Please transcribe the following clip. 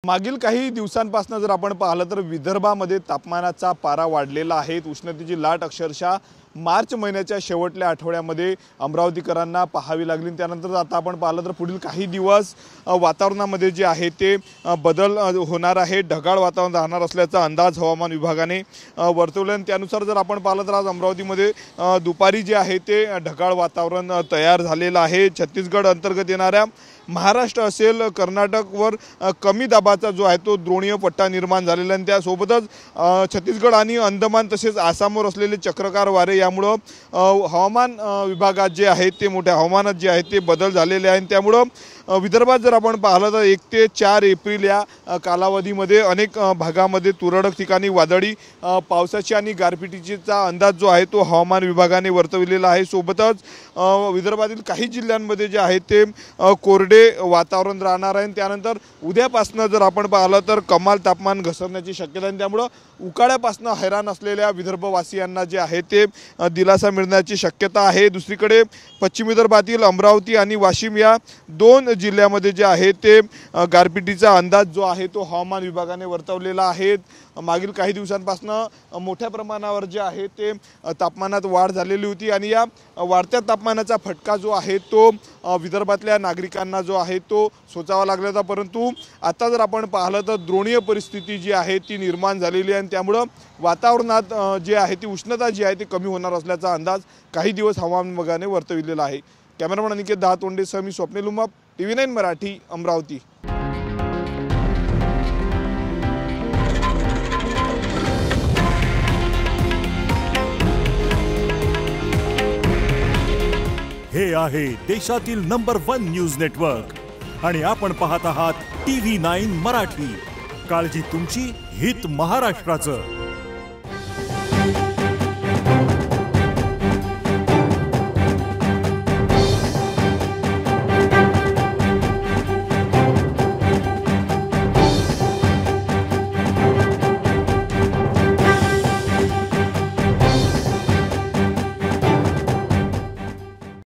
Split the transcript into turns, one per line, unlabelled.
मागील काही दिवसांपासून जर आपण पाहिलं तर विदर्भामध्ये तापमानाचा पारा वाढलेला आहे। उष्णतेची लाट अक्षरशः मार्च महिन्याच्या शेवटल्या आठवड्यामध्ये अमरावतीकरांना पाहावी लागली। त्यानंतर आता आपण पाहिलं तर पुढील काही दिवस वातावरणामध्ये जे आहे ते बदल होणार आहे। ढगाळ वातावरण राहणार असल्याचा अंदाज हवामान विभागाने वर्तवला। त्यानुसार जर आपण पाहिलं तर आज अमरावतीमध्ये दुपारी जे आहे ते ढगाळ वातावरण तयार झालेलं आहे। छत्तीसगड अंतर्गत येणाऱ्या महाराष्ट्र असेल कर्नाटकवर कमी दाबाचा जो आहे तो द्रोणीय पट्टा निर्माण झालेला आहे। त्यासोबतच छत्तीसगड आणि अंदमान तसेच आसामवर असलेले चक्रकार वारे यामुळे हवामान विभागात जे आहे ते मोठ्या हवामानात जे आहे ते बदल झालेले आहेत। त्यामुळे विदर्भात जर आपण पाहिलं तर 1 ते 4 एप्रिल या कालावधीमध्ये अनेक भागामध्ये तुरळक ठिकाणी वादळी पावसाची आणि गारपिटीचा अंदाज जो आहे तो हवामान विभागाने वर्तवलेला आहे। सोबतच विदर्भातील काही जिल्ह्यांमध्ये जे आहे ते कोरडे वातावरण राहणार आहे। त्यानंतर उद्यापासून जर आपण पाहिलं तर कमाल तापमान घसरण्याची शक्यता आहे। त्यामुळे उकाड्यापासून हैराण असलेल्या विदर्भवासियांना जे आहे ते दिलासा मिळण्याची शक्यता आहे। दुसरीकडे पश्चिम विदर्भातील अमरावती आणि वाशिम या 2 जिल्ह्यामध्ये जे आहे ते गारपिटीचा अंदाज जो आहे तो हवामान विभागाने वर्तवलेला आहे। मागील काही दिवसांपासून मोठ्या प्रमाणावर जे आहे ते तापमानात वाढ झालेली होती आणि या वाढत्या तापमानाचा फटका जो आहे तो विदर्भातल्या नागरिकांना जो आहे तो सोसावा लागला होता। परंतु आता जर आपण पाहिलं तर द्रोणीय परिस्थिती जी आहे ती निर्माण झालेली आहे। त्यामुळे वातावरणात जे आहे ती उष्णता जी आहे ती कमी होणार असल्याचा अंदाज काही दिवस हवामान विभागाने वर्तवलेला आहे। कॅमेरामन अनिकेत दहातोंडेसह मी स्वप्नील उमाप, TV9 मराठी, अमरावती।
हे आहे देशातील नंबर 1 न्यूज नेटवर्क आणि आपण पाहत आहात TV9 मराठी। काळजी तुमची, हित महाराष्ट्राचं।